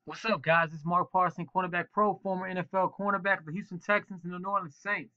What's up, guys? It's Mark Parson, Cornerback Pro, former NFL cornerback of the Houston Texans and the New Orleans Saints.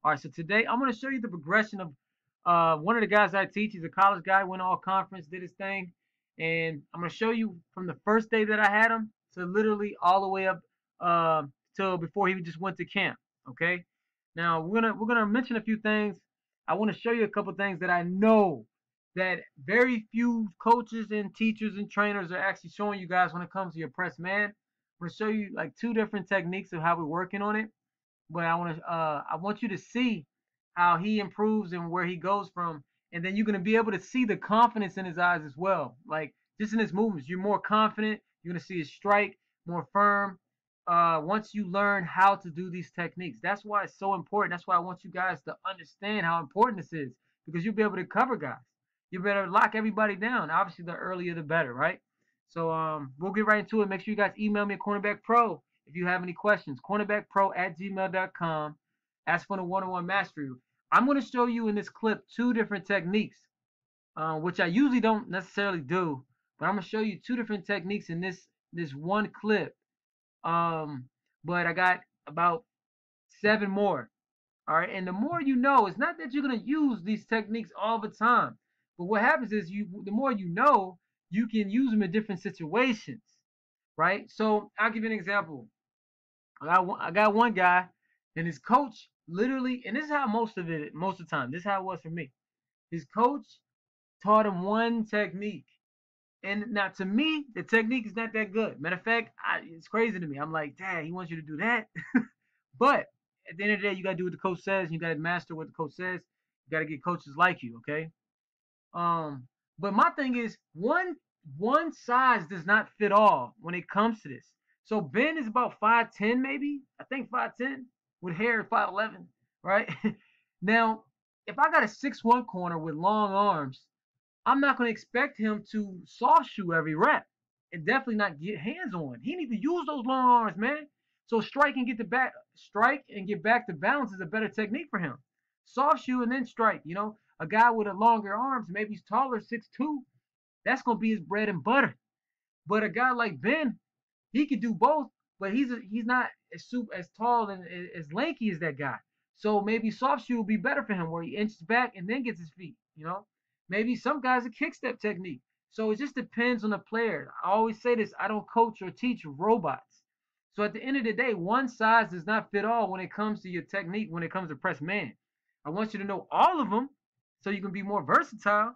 All right, so today I'm going to show you the progression of one of the guys I teach. He's a college guy, went all conference, did his thing, and I'm going to show you from the first day that I had him to literally all the way up till before he just went to camp. Okay. Now we're gonna mention a few things. I want to show you a couple things that I know that very few coaches and teachers and trainers are actually showing you guys when it comes to your press man. I'm going to show you like two different techniques of how we're working on it. But I want you to see how he improves and where he goes from, and then you're going to be able to see the confidence in his eyes as well. Like just in his movements, you're more confident. You're going to see his strike more firm. Once you learn how to do these techniques, that's why it's so important. That's why I want you guys to understand how important this is, because you'll be able to cover guys. You better lock everybody down. Obviously, the earlier the better, right? So we'll get right into it. Make sure you guys email me at Cornerback Pro if you have any questions. Cornerbackpro@gmail.com. Ask for the one-on-one mastery. I'm going to show you in this clip two different techniques, which I usually don't necessarily do, but I'm going to show you two different techniques in this one clip. But I got about 7 more. All right, and the more you know, it's not that you're gonna use these techniques all the time, but what happens is the more you know, you can use them in different situations, right? So I'll give you an example. I got one guy, and his coach literally, and this is how most of the time, this is how it was for me. His coach taught him one technique, and now to me, the technique is not that good. Matter of fact, it's crazy to me. I'm like, Dad, he wants you to do that, but at the end of the day, you gotta do what the coach says. You gotta master what the coach says. You gotta get coaches like you, okay? Um, but my thing is one size does not fit all when it comes to this. So Ben is about 5'10", maybe. I think 5'10", with hair 5'11", right? Now, if I got a 6'1" corner with long arms, I'm not gonna expect him to soft shoe every rep and definitely not get hands on. He needs to use those long arms, man. So strike and get back to balance is a better technique for him. Soft shoe and then strike. You know, a guy with a longer arms, maybe he's taller, 6'2", that's gonna be his bread and butter. But a guy like Ben, he could do both, but he's not as tall and as lanky as that guy. So maybe soft shoe will be better for him, where he inches back and then gets his feet. You know, maybe some guys a kick step technique. So it just depends on the player. I always say this: I don't coach or teach robots. So at the end of the day, one size does not fit all when it comes to your technique. When it comes to press man, I want you to know all of them so you can be more versatile,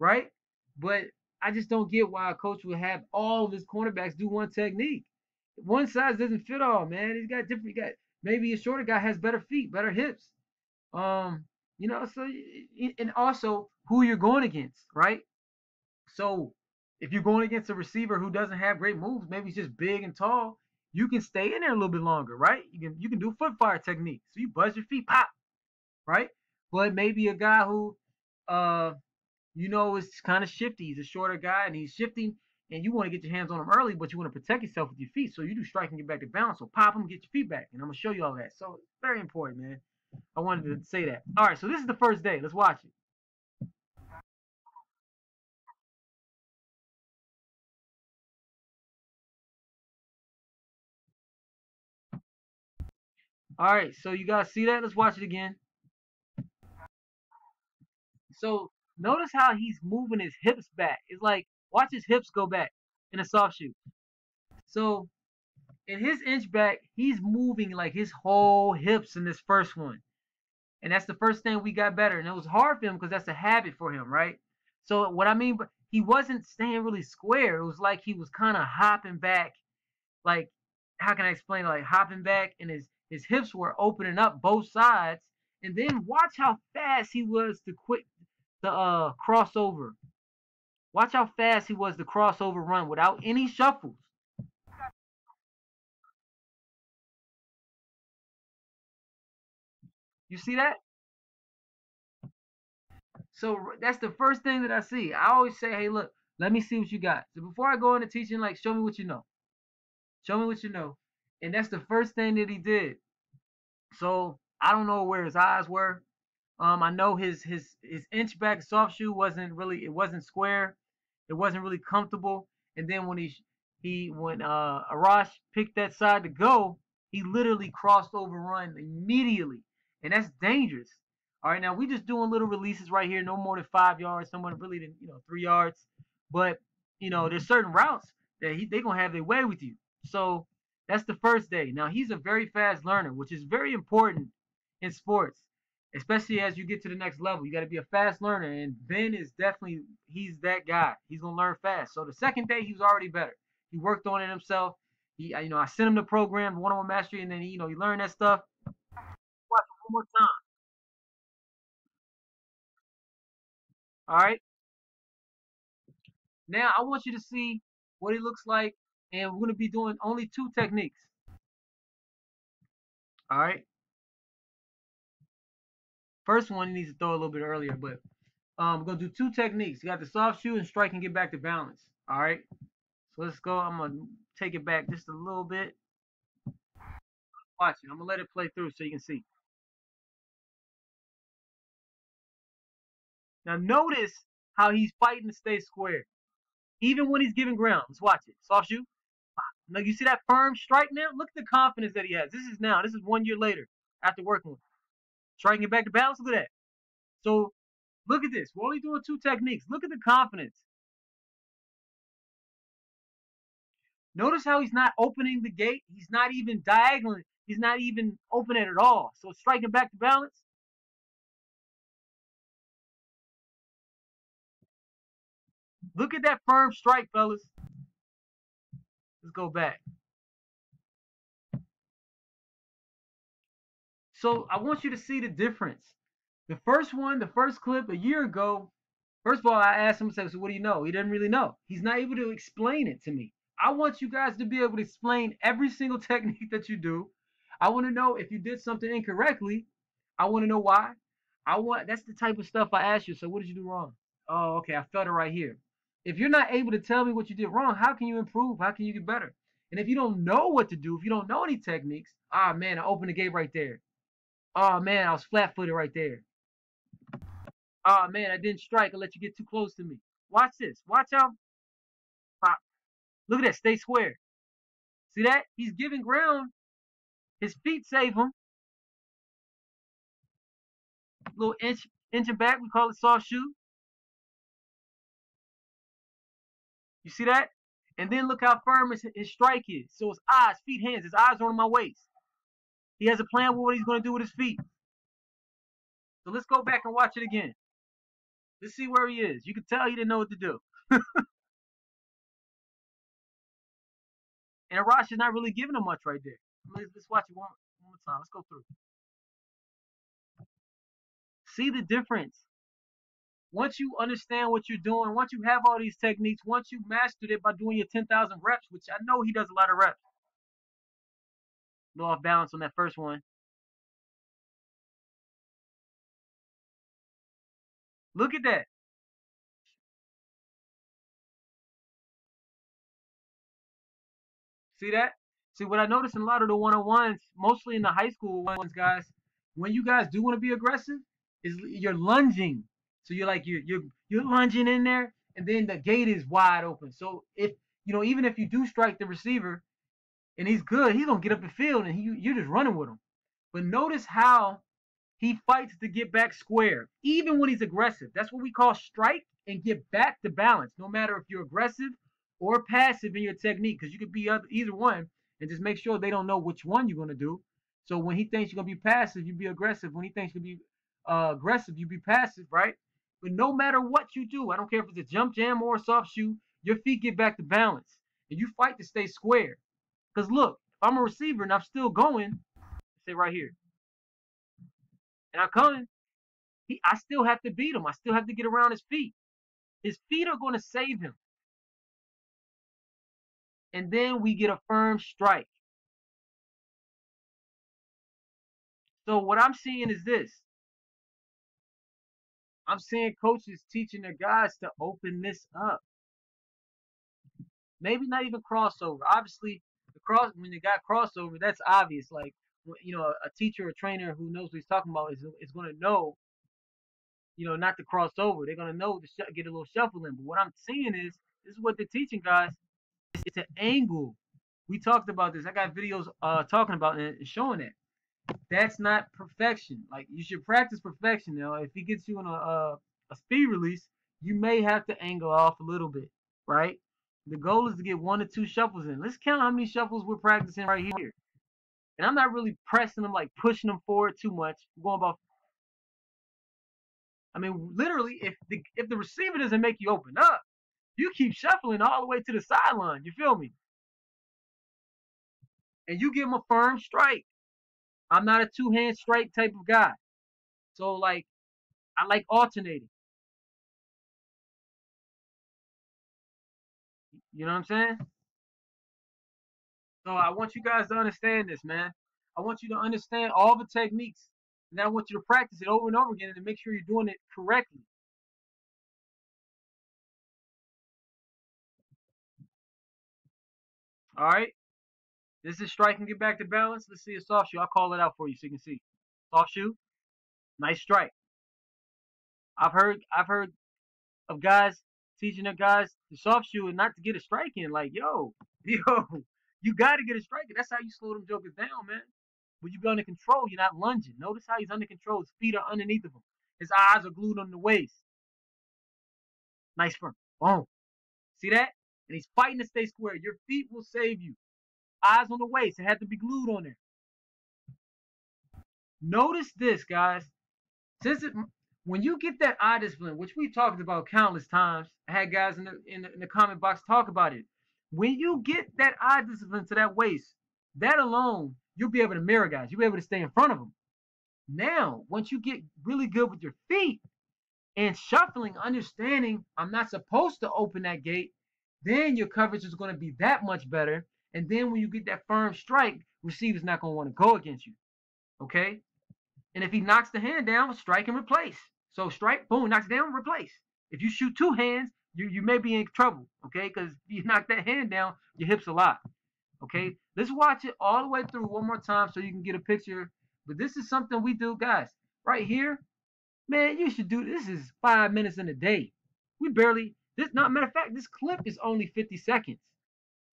right? But I just don't get why a coach would have all of his cornerbacks do one technique. One size doesn't fit all, man. He's got different. He got maybe a shorter guy has better feet, better hips. Um, you know, so and also who you're going against, right? So if you're going against a receiver who doesn't have great moves, maybe he's just big and tall, you can stay in there a little bit longer, right? You can do foot fire technique. So you buzz your feet, pop, right? But maybe a guy who uh is kind of shifty. He's a shorter guy and he's shifting, and you want to get your hands on him early, but you want to protect yourself with your feet. So you do strike and get back to balance. So pop him, get your feet back, and I'm gonna show you all that. So it's very important, man. I wanted to say that. All right, so this is the first day. Let's watch it. All right, so you guys see that? Let's watch it again. So notice how he's moving his hips back. It's like watch his hips go back in a soft shoe. So in his inch back, he's moving like his whole hips in this first one. And that's the first thing we got better. And it was hard for him because that's a habit for him, right? So what I mean, but he wasn't staying really square. It was like he was kind of hopping back. Like, how can I explain it? Like hopping back, and his hips were opening up both sides. And then watch how fast he was to quit the crossover. Watch how fast he was to crossover run without any shuffles. You see that? So that's the first thing that I see. I always say, hey, look, let me see what you got. So before I go into teaching, like, show me what you know. Show me what you know. And that's the first thing that he did. So I don't know where his eyes were. I know his inch back soft shoe wasn't really, it wasn't square. It wasn't really comfortable. And then when When Arash picked that side to go, he literally crossed over run immediately, and that's dangerous. All right, now we just doing little releases right here, no more than 5 yards, no more than really than 3 yards. But there's certain routes that they gonna have their way with you. So that's the first day. Now he's a very fast learner, which is very important in sports, especially as you get to the next level. You got to be a fast learner, and Ben is definitely he's that guy. He's gonna learn fast. So the second day he was already better. He worked on it himself. I sent him the program, one-on-one mastery, and then he learned that stuff. Watch it one more time. All right. Now I want you to see what he looks like, and we're gonna be doing only two techniques. All right. First one he needs to throw a little bit earlier, but we're gonna do two techniques. You got the soft shoe and strike and get back to balance. All right. So let's go. I'm gonna take it back just a little bit. Watch it. I'm gonna let it play through so you can see. Now notice how he's fighting to stay square, even when he's giving ground. Let's watch it. Soft shoe. Now you see that firm strike now? Look at the confidence that he has. This is 1 year later after working with him. Striking it back to balance. Look at that. So look at this. We're only doing two techniques. Look at the confidence. Notice how he's not opening the gate. He's not even diagonal. He's not even open it at all. So striking back to balance. Look at that firm strike, fellas. Let's go back. So I want you to see the difference. The first clip a year ago, first of all, I asked him, so what do you know? He doesn't really know. He's not able to explain it to me. I want you guys to be able to explain every single technique that you do. I want to know if you did something incorrectly. I want to know why. That's the type of stuff I ask you. So what did you do wrong? Oh, okay, I felt it right here. If you're not able to tell me what you did wrong, how can you improve? How can you get better? And if you don't know what to do, if you don't know any techniques, ah man, I opened the gate right there. Oh man, I was flat footed right there. Oh man, I didn't strike. I let you get too close to me. Watch this. Watch out. Look at that. Stay square. See that? He's giving ground. His feet save him. Little inching back. We call it soft shoe. You see that? And then look how firm his strike is. So his eyes, feet, hands. His eyes are on my waist. He has a plan with what he's going to do with his feet. So let's go back and watch it again. Let's see where he is. You can tell he didn't know what to do. And Arash is not really giving him much right there. Let's watch it one more time. Let's go through. See the difference. Once you understand what you're doing, once you have all these techniques, once you've mastered it by doing your 10,000 reps, which I know he does a lot of reps. A little off balance on that first one. Look at that. See that? See what I noticed in a lot of the one-on-ones, mostly in the high school ones, guys. When you guys do want to be aggressive, is you're lunging. So you're lunging in there, and then the gate is wide open. So if even if you do strike the receiver, and he's good, he's gonna get up the field, and you're just running with him. But notice how he fights to get back square, even when he's aggressive. That's what we call strike and get back to balance, no matter if you're aggressive or passive in your technique, because you could be either one, and just make sure they don't know which one you're going to do. So when he thinks you're going to be passive, you be aggressive. When he thinks you're going to be aggressive, you be passive, right? But no matter what you do, I don't care if it's a jump jam or a soft shoe, your feet get back to balance. And you fight to stay square. Because look, if I'm a receiver and I'm still going, say right here, and I'm coming, I still have to beat him. I still have to get around his feet. His feet are going to save him. And then we get a firm strike. So what I'm seeing is this. I'm seeing coaches teaching their guys to open this up. Maybe not even crossover. Obviously, when you got crossover, that's obvious. Like, a teacher or trainer who knows what he's talking about is going to know, not to cross over. They're going to know to get a little shuffle in. But what I'm seeing is, this is what they're teaching guys. It's an angle. We talked about this. I got videos talking about it and showing that. That's not perfection. Like, you should practice perfection. You know, if he gets you in a speed release, you may have to angle off a little bit, right? The goal is to get 1 to 2 shuffles in. Let's count how many shuffles we're practicing right here. And I'm not really pressing them, like pushing them forward too much. I'm going about. I mean, literally, if the receiver doesn't make you open up, you keep shuffling all the way to the sideline. You feel me? And you give him a firm strike. I'm not a two-hand strike type of guy. So, like, I like alternating. You know what I'm saying? So I want you guys to understand this, man. I want you to understand all the techniques. And then I want you to practice it over and over again and make sure you're doing it correctly. All right? This is strike and get back to balance. Let's see a soft shoe. I'll call it out for you so you can see. Soft shoe, nice strike. I've heard of guys teaching their guys the soft shoe and not to get a strike in. Like, yo, you got to get a strike in. That's how you slow them jokers down, man. When you be under control, you're not lunging. Notice how he's under control. His feet are underneath of him. His eyes are glued on the waist. Nice firm. Boom. See that? And he's fighting to stay square. Your feet will save you. Eyes on the waist. It had to be glued on there. Notice this, guys. Since it, when you get that eye discipline, which we talked about countless times, I had guys in the comment box talk about it. When you get that eye discipline to that waist, that alone, you'll be able to mirror guys. You'll be able to stay in front of them. Now, once you get really good with your feet and shuffling, understanding I'm not supposed to open that gate, then your coverage is going to be that much better. And then when you get that firm strike, receiver's not going to want to go against you. Okay? And if he knocks the hand down, strike and replace. So strike, boom, knocks down, replace. If you shoot two hands, you may be in trouble, okay? Because you knock that hand down, your hips a lot. Okay? Let's watch it all the way through one more time so you can get a picture. But this is something we do, guys. Right here, man, you should do this. Is 5 minutes in a day. We barely, this, not matter of fact, this clip is only 50 seconds.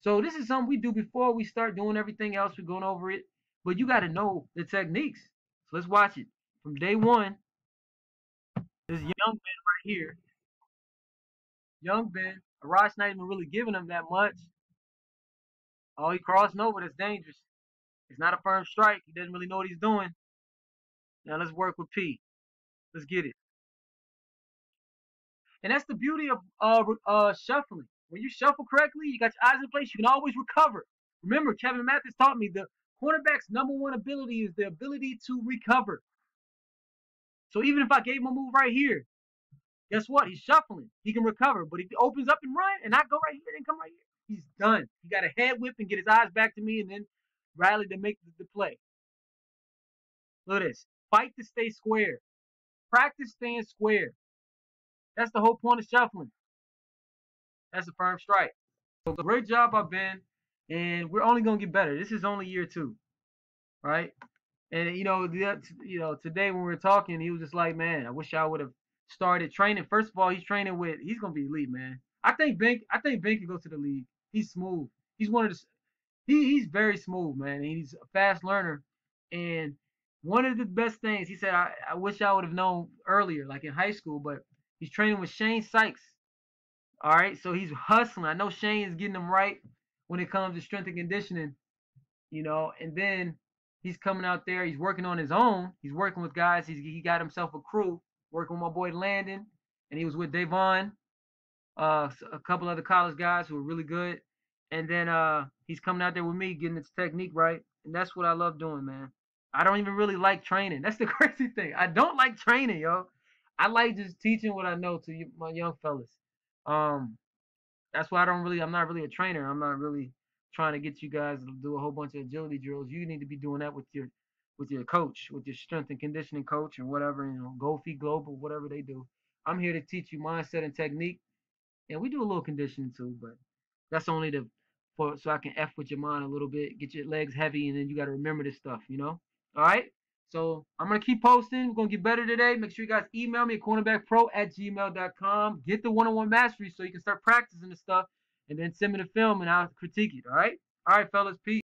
So this is something we do before we start doing everything else. We're going over it. But you got to know the techniques. So let's watch it. From day one, this young Ben right here. Young Ben. Arash not even really giving him that much. Oh, he crossing over. That's dangerous. It's not a firm strike. He doesn't really know what he's doing. Now let's work with P. Let's get it. And that's the beauty of shuffling. When you shuffle correctly, you got your eyes in place, you can always recover. Remember, Kevin Mathis taught me the cornerback's #1 ability is the ability to recover. So even if I gave him a move right here, guess what? He's shuffling. He can recover. But if he opens up and run and I go right here and come right here, he's done. He got a head whip and get his eyes back to me and then rally to make the play. Look at this. Fight to stay square. Practice staying square. That's the whole point of shuffling. That's a firm strike. So great job by Ben. And we're only gonna get better. This is only year 2. Right? And today when we were talking, he was just like, man, I wish I would have started training. First of all, he's gonna be elite, man. I think Ben can go to the league. He's smooth. He's one of the he's very smooth, man. He's a fast learner. And one of the best things he said, I wish I would have known earlier, like in high school, but he's training with Shane Sykes. All right, so he's hustling. I know Shane is getting him right when it comes to strength and conditioning, and then he's coming out there. He's working on his own. He's working with guys. He got himself a crew, working with my boy Landon, and he was with Davon, a couple other college guys who were really good. And then he's coming out there with me, getting his technique right. And that's what I love doing, man. I don't even really like training. That's the crazy thing. I don't like training, yo. I like just teaching what I know to my young fellas. That's why I'm not really a trainer. I'm not really trying to get you guys to do a whole bunch of agility drills. You need to be doing that with your coach, with your strength and conditioning coach or whatever, Go Feet Global, whatever they do. I'm here to teach you mindset and technique. And we do a little conditioning too, but that's only so I can F with your mind a little bit, get your legs heavy, and then you got to remember this stuff, All right? So I'm going to keep posting. We're going to get better today. Make sure you guys email me at cornerbackpro@gmail.com. Get the one-on-one mastery so you can start practicing this stuff. and then send me the film and I'll critique it. All right, fellas, peace.